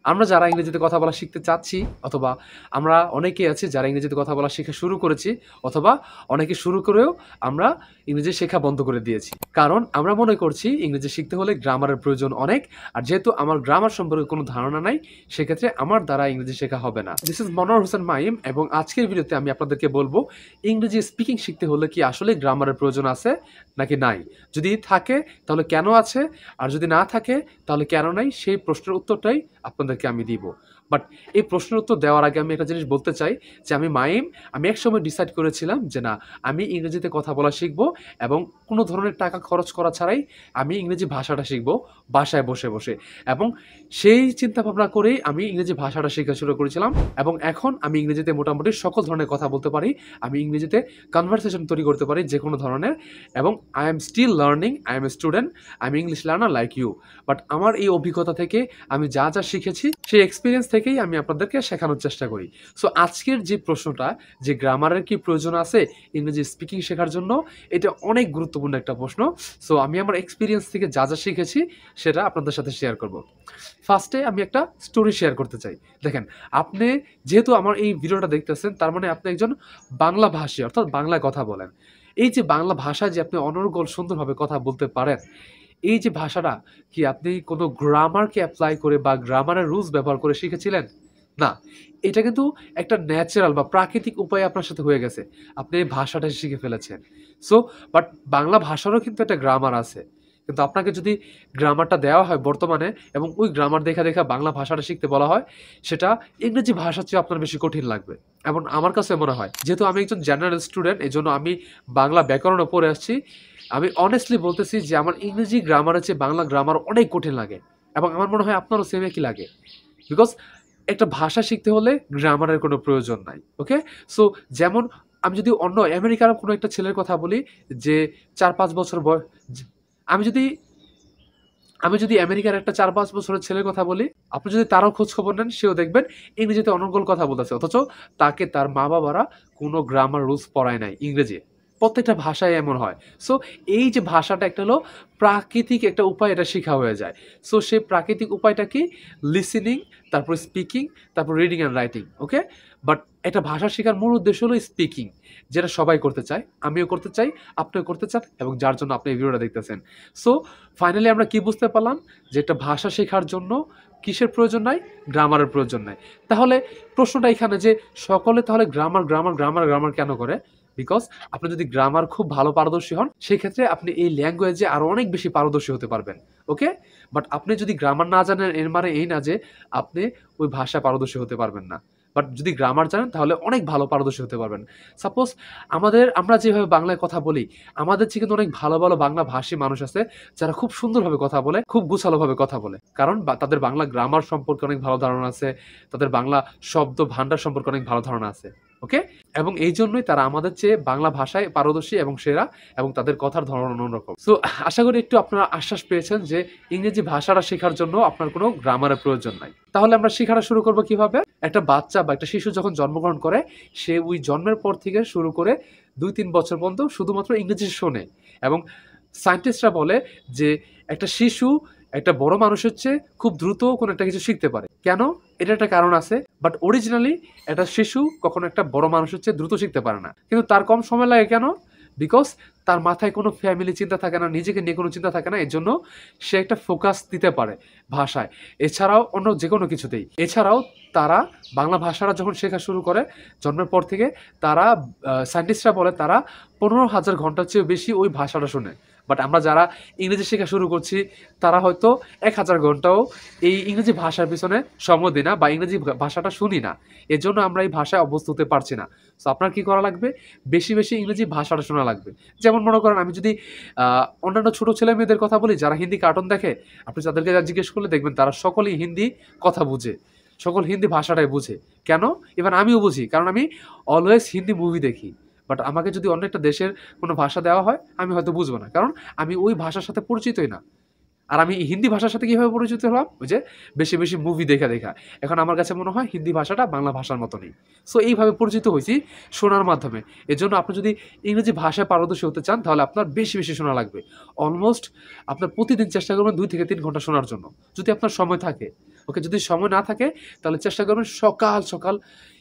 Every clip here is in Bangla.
আমরা যারা ইংরেজিতে কথা বলা শিখতে চাচ্ছি অথবা আমরা অনেকেই আছি যারা ইংরেজিতে কথা বলা শেখা শুরু করেছি অথবা অনেকে শুরু করেও আমরা ইংরেজি শেখা বন্ধ করে দিয়েছি। কারণ আমরা মনে করছি ইংরেজি শিখতে হলে গ্রামারের প্রয়োজন অনেক, আর যেহেতু আমার গ্রামার সম্পর্কে কোনো ধারণা নাই সেক্ষেত্রে আমার দ্বারা ইংরেজি শেখা হবে না। This is Monowar Hossain mime এবং আজকের ভিডিওতে আমি আপনাদেরকে বলবো ইংরেজি স্পিকিং শিখতে হলে কি আসলে গ্রামারের প্রয়োজন আছে নাকি নাই, যদি থাকে তাহলে কেন আছে, আর যদি না থাকে তাহলে কেন নাই, সেই প্রশ্নের উত্তরটাই আপনাদেরকে আমি দিব। বাট এই প্রশ্নের উত্তর দেওয়ার আগে আমি একটা জিনিস বলতে চাই যে আমি একসময় ডিসাইড করেছিলাম যে না, আমি ইংরেজিতে কথা বলা শিখবো এবং কোনো ধরনের টাকা খরচ করা ছাড়াই আমি ইংরেজি ভাষাটা শিখবো বাসায় বসে বসে, এবং সেই চিন্তা ভাবনা করেই আমি ইংরেজি ভাষাটা শেখা শুরু করেছিলাম এবং এখন আমি ইংরেজিতে মোটামুটি সকল ধরনের কথা বলতে পারি। আমি ইংরেজিতে কনভারসেশন তৈরি করতে পারি যে কোনো ধরনের, এবং I am still learning, I am a student, I am English learner like you. But আমার এই অভিজ্ঞতা থেকে আমি যা যা শিখেছি সেই এক্সপিরিয়েন্স থেকেই আমি আপনাদেরকে শেখানোর চেষ্টা করি। সো আজকের যে প্রশ্নটা, যে গ্রামারের কি প্রয়োজন আছে ইংরেজি স্পিকিং শেখার জন্য, এটা অনেক গুরুত্বপূর্ণ একটা প্রশ্ন। সো আমি আমার এক্সপিরিয়েন্স থেকে যা যা শিখেছি সেটা আপনাদের সাথে শেয়ার করব। ফার্স্টে আমি একটা স্টোরি শেয়ার করতে চাই। দেখেন, আপনি যেহেতু আমার এই ভিডিওটা দেখতেছেন তার মানে আপনি একজন বাংলা ভাষী, অর্থাৎ বাংলায় কথা বলেন। এই যে বাংলা ভাষায় যে আপনি অনর্গল সুন্দরভাবে কথা বলতে পারেন, এই যে ভাষাটা কি আপনি কোনো গ্রামারকে অ্যাপ্লাই করে বা গ্রামারের রুলস ব্যবহার করে শিখেছিলেন? না, এটা কিন্তু একটা ন্যাচারাল বা প্রাকৃতিক উপায়ে আপনার সাথে হয়ে গেছে। আপনি এই ভাষাটা শিখে ফেলেছেন। সো বাট বাংলা ভাষারও কিন্তু একটা গ্রামার আছে। কিন্তু আপনাকে যদি গ্রামারটা দেওয়া হয় বর্তমানে এবং ওই গ্রামার দেখা দেখা বাংলা ভাষাটা শিখতে বলা হয়, সেটা ইংরেজি ভাষার চেয়ে আপনার বেশি কঠিন লাগবে। এবং আমার কাছে মনে হয়, যেহেতু আমি একজন জেনারেল স্টুডেন্ট, এজন্য আমি বাংলা ব্যাকরণও পড়ে আসছি, আমি অনেস্টলি বলতেছি যে আমার ইংরেজি গ্রামারের চেয়ে বাংলা গ্রামার অনেক কঠিন লাগে, এবং আমার মনে হয় আপনারও সেম একই লাগে। বিকজ একটা ভাষা শিখতে হলে গ্রামারের কোনো প্রয়োজন নাই। ওকে, সো যেমন আমি যদি অন্য আমেরিকার কোনো একটা ছেলের কথা বলি যে 4-5 বছর বয়স, আমি যদি আমি যদি আমেরিকার একটা 4-5 বছরের ছেলের কথা বলি, আপনি যদি তারও খোঁজ খবর নেন, সেও দেখবেন ইংরেজিতে অনর্গল কথা বলতেছে, অথচ তাকে তার মা বাবারা কোনো গ্রামার রুলস পড়ায় নাই ইংরেজি। প্রত্যেকটা ভাষায় এমন হয়। সো এই যে ভাষাটা একটা হলো প্রাকৃতিক একটা উপায়, এটা শেখা হয়ে যায়। সো সেই প্রাকৃতিক উপায়টা কি? লিসেনিং, তারপর স্পিকিং, তারপর reading and writing. Okay, but একটা ভাষা শেখার মূল উদ্দেশ্য হলো স্পিকিং, যেটা সবাই করতে চায়, আমিও করতে চাই, আপনিও করতে চান, এবং যার জন্য আপনি এই ভিডিওটা দেখতেছেন। সো ফাইনালি আমরা কি বুঝতে পারলাম? যে একটা ভাষা শেখার জন্য কিসের প্রয়োজন নাই? গ্রামারের প্রয়োজন নাই। তাহলে প্রশ্নটা এখানে যে সকলে তাহলে গ্রামার গ্রামার গ্রামার গ্রামার কেন করে? বিকজ আপনি যদি গ্রামার খুব ভালো পারদর্শী হন, সেক্ষেত্রে আপনি এই ল্যাঙ্গুয়েজে আরো অনেক বেশি পারদর্শী হতে পারবেন। ওকে, বাট আপনি যদি গ্রামার না জানেন, এর মানে এই না যে আপনি ওই ভাষায় পারদর্শী হতে পারবেন না। বাট যদি গ্রামার জানেন তাহলে অনেক ভালো পারদর্শী হতে পারবেন। সাপোজ আমরা যেভাবে বাংলায় কথা বলি, আমাদের চেয়ে কিন্তু অনেক ভালো ভালো বাংলা ভাষী মানুষ আছে যারা খুব সুন্দরভাবে কথা বলে, খুব গুছালোভাবে কথা বলে। কারণ তাদের বাংলা গ্রামার সম্পর্কে অনেক ভালো ধারণা আছে, তাদের বাংলা শব্দ ভান্ডার সম্পর্কে অনেক ভালো ধারণা আছে। ওকে, এবং এই জন্যই তারা আমাদের চেয়ে বাংলা ভাষায় পারদর্শী এবং সেরা, এবং তাদের কথার ধরন অন্যরকম। সো আশা করি একটু আপনারা আশ্বাস পেয়েছেন যে ইংরেজি ভাষাটা শেখার জন্য আপনার কোনো গ্রামারের প্রয়োজন নাই। তাহলে আমরা শেখাটা শুরু করবো কিভাবে? একটা বাচ্চা বা একটা শিশু যখন জন্মগ্রহণ করে, সে ওই জন্মের পর থেকে শুরু করে 2-3 বছর পর্যন্ত শুধুমাত্র ইংরেজি শোনে, এবং সায়েন্টিস্টরা বলে যে একটা শিশু একটা বড় মানুষের চেয়ে খুব দ্রুত কোনো একটা কিছু শিখতে পারে। কেন? এটা একটা কারণ আছে। বাট অরিজিনালি একটা শিশু কখনো একটা বড় মানুষের চেয়ে দ্রুত শিখতে পারে না। কিন্তু তার কম সময় লাগে কেন? বিকজ তার মাথায় কোনো ফ্যামিলি চিন্তা থাকে না, নিজেকে নিয়ে কোনো চিন্তা থাকে না, এর জন্য সে একটা ফোকাস দিতে পারে ভাষায়, এছাড়াও অন্য যে কোনো কিছুতেই। এছাড়াও তারা বাংলা ভাষাটা যখন শেখা শুরু করে জন্মের পর থেকে, তারা সায়েন্টিস্টরা বলে তারা 15,000 ঘন্টার চেয়েও বেশি ওই ভাষাটা শোনে। বাট আমরা যারা ইংরেজি শেখা শুরু করছি, তারা হয়তো 1000 ঘন্টাও এই ইংরেজি ভাষার পিছনে সময় দিই না বা ইংরেজি ভাষাটা শুনি না। এজন্য আমরা এই ভাষায় অভ্যস্ত হতে পারছি না। সো আপনার কি করা লাগবে? বেশি বেশি ইংরেজি ভাষাটা শোনা লাগবে। যেমন মনে করেন, আমি যদি অন্যান্য ছোট ছেলে মেয়েদের কথা বলি যারা হিন্দি কার্টুন দেখে, আপনি তাদেরকে জিজ্ঞেস করলে দেখবেন তারা সকলেই হিন্দি কথা বুঝে, সকল হিন্দি ভাষাটাই বুঝে। কেন? ইভেন আমিও বুঝি, কারণ আমি অলওয়েজ হিন্দি মুভি দেখি। বাট আমাকে যদি অন্য একটা দেশের কোনো ভাষা দেওয়া হয়, আমি হয়তো বুঝবো না, কারণ আমি ওই ভাষার সাথে পরিচিতই না। আর আমি হিন্দি ভাষার সাথে কিভাবে পরিচিত হলাম? ওই যে বেশি বেশি মুভি দেখা দেখা। এখন আমার কাছে মনে হয় হিন্দি ভাষাটা বাংলা ভাষার মতনই। সো এইভাবে পরিচিত হয়েছি শোনার মাধ্যমে। এজন্য আপনি যদি ইংরেজি ভাষায় পারদর্শী হতে চান, তাহলে আপনার বেশি বেশি শোনা লাগবে। অলমোস্ট আপনার প্রতিদিন চেষ্টা করবেন 2 থেকে 3 ঘন্টা শোনার জন্য, যদি আপনার সময় থাকে। ওকে, যদি সময় না থাকে তাহলে চেষ্টা করবেন সকাল সকাল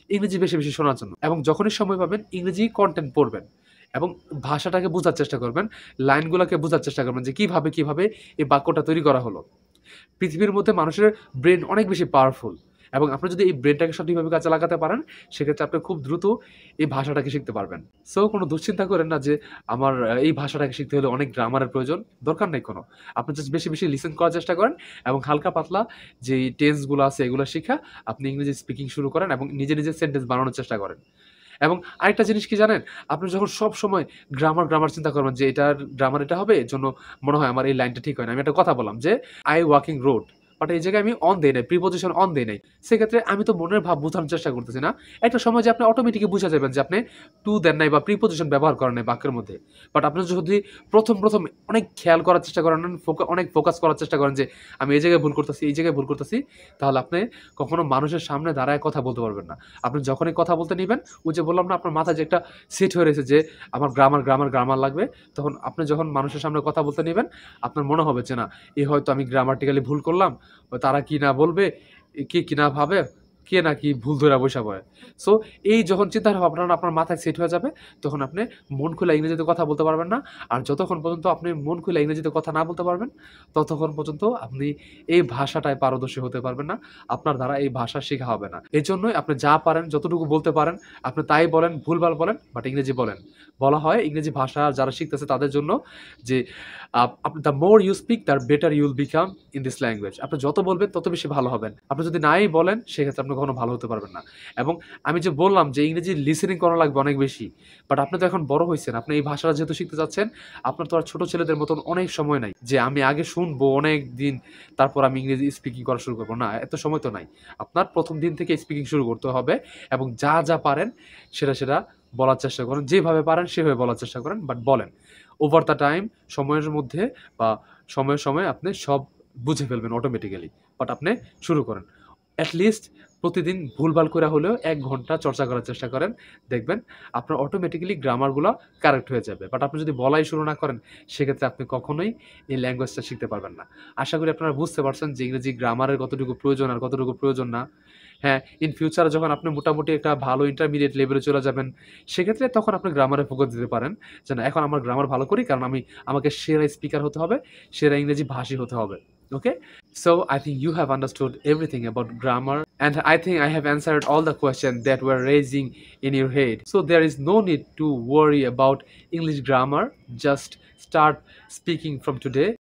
ইংরেজি বেশি বেশি শোনার জন্য, এবং যখনই সময় পাবেন ইংরেজি কন্টেন্ট পড়বেন এবং ভাষাটাকে বোঝার চেষ্টা করবেন, লাইনগুলোকে বোঝার চেষ্টা করবেন যে কিভাবে কিভাবে এই বাক্যটা তৈরি করা হলো। পৃথিবীর মধ্যে মানুষের ব্রেন অনেক বেশি পাওয়ারফুল, এবং আপনি যদি এই ব্রেনটাকে সঠিকভাবে কাজে লাগাতে পারেন, সেক্ষেত্রে আপনি খুব দ্রুত এই ভাষাটাকে শিখতে পারবেন। সো কোনো দুশ্চিন্তা করেন না যে আমার এই ভাষাটাকে শিখতে হলে অনেক গ্রামারের প্রয়োজন, দরকার নেই কোনো। আপনি জাস্ট বেশি বেশি লিসেন করার চেষ্টা করেন এবং হালকা পাতলা যে টেন্সগুলো আছে এগুলো শিখা আপনি ইংরেজি স্পিকিং শুরু করেন এবং নিজে নিজে সেন্টেন্স বানানোর চেষ্টা করেন। এবং আরেকটা জিনিস কি জানেন? আপনি যখন সবসময় গ্রামার চিন্তা করবেন যে এটার গ্রামার এটা হবে, এজন্য মনে হয় আমার এই লাইনটা ঠিক হয় না। আমি একটা কথা বললাম যে, "I walking road" বাট এই জায়গায় আমি অন দেই নাই, প্রিপোজিশন অন দেই নাই। সেক্ষেত্রে আমি তো মনের ভাব বোঝানোর চেষ্টা করতেছি না। একটা সময় যে আপনি অটোমেটিকই বুঝা যাবেন যে আপনি টু দেন নাই বা প্রিপোজিশন ব্যবহার করেন নাই বাক্যের মধ্যে। বাট আপনি যদি ১ম অনেক খেয়াল করার চেষ্টা করেন, অনেক ফোকাস করার চেষ্টা করেন যে আমি এই জায়গায় ভুল করতেছি, এই জায়গায় ভুল করতেছি, তাহলে আপনি কখনো মানুষের সামনে দাঁড়ায় কথা বলতে পারবেন না। আপনি যখনই কথা বলতে নিবেন, ওই যে বললাম না আপনার মাথায় যে একটা সেট হয়ে রয়েছে যে আমার গ্রামার লাগবে, তখন আপনি যখন মানুষের সামনে কথা বলতে নিবেন, আপনার মনে হবে যে না, এ হয়তো আমি গ্রামাটিক্যালি ভুল করলাম, তারা কি না বলবে, কে কি না ভাবে, কে না কি ভুল ধইরা বইসা পড়ে। সো এই যখন চিন্তা ভাবনাটা আপনার মাথায় সেট হয়ে যাবে, তখন আপনি মন খুলে ইংরেজিতে কথা বলতে পারবেন না। আর যতক্ষণ পর্যন্ত আপনি মন খুলে ইংরেজিতে কথা না বলতে পারবেন, ততক্ষণ পর্যন্ত আপনি এই ভাষাটায় পারদর্শী হতে পারবেন না। আপনার দ্বারা এই ভাষা শেখা হবে না। এজন্যই আপনি যা পারেন, যতটুকু বলতে পারেন, আপনি তাই বলেন, ভুলভাল বলেন, বাট ইংরেজি বলেন। বলা হয় ইংরেজি ভাষা যারা শিখতেছে তাদের জন্য যে the more you speak the better you will become in this language. আপনি যত বলবেন তত বেশি ভালো হবেন। আপনি যদি নাই বলেন, সেক্ষেত্রে আপনি কখনো ভালো হতে পারবেন না। এবং আমি যে বললাম যে ইংরেজি লিসেনিং করা লাগবে অনেক বেশি। বাট আপনি তো এখন বড় হইছেন। আপনি এই ভাষাটা যেহেতু শিখতে চাচ্ছেন, আপনার তো আর ছোট ছেলেদের মতন অনেক সময় নাই যে আমি আগে শুনবো অনেক দিন, তারপর আমি ইংরেজি স্পিকিং করা শুরু করব। না, এত সময় তো নাই। আপনার ১ম দিন থেকে স্পিকিং শুরু করতে হবে এবং যা পারেন সেটা বলার চেষ্টা করেন। যেভাবে পারেন সেভাবে বলার চেষ্টা করেন, বাট বলেন। ওভার দ্য টাইম, সময়ের মধ্যে বা সময়ে আপনি সব বুঝে ফেলবেন অটোমেটিক্যালি। বাট আপনি শুরু করেন। এট লিস্ট প্রতিদিন ভুলভাল করে হলেও ১ ঘন্টা চর্চা করার চেষ্টা করেন। দেখবেন আপনার অটোমেটিক্যালি গ্রামারগুলা কারেক্ট হয়ে যাবে। বাট আপনি যদি বলাই শুরু না করেন, সেক্ষেত্রে আপনি কখনোই এই ল্যাঙ্গুয়েজটা শিখতে পারবেন না। আশা করি আপনারা বুঝতে পারছেন যে ইংরেজি গ্রামারের কতটুকু প্রয়োজন আর কতটুকু প্রয়োজন না। হ্যাঁ, ইন ফিউচারে যখন আপনি মোটামুটি একটা ভালো ইন্টারমিডিয়েট লেভেলে চলে যাবেন, সেক্ষেত্রে তখন আপনি গ্রামারে ফোকাস দিতে পারেন। যে না, এখন আমার গ্রামার ভালো করি কারণ আমাকে সেরা স্পিকার হতে হবে, সেরা ইংরেজি ভাষী হতে হবে। Okay? So I think you have understood everything about grammar, and I think I have answered all the questions that were raising in your head. So there is no need to worry about English grammar. Just start speaking from today.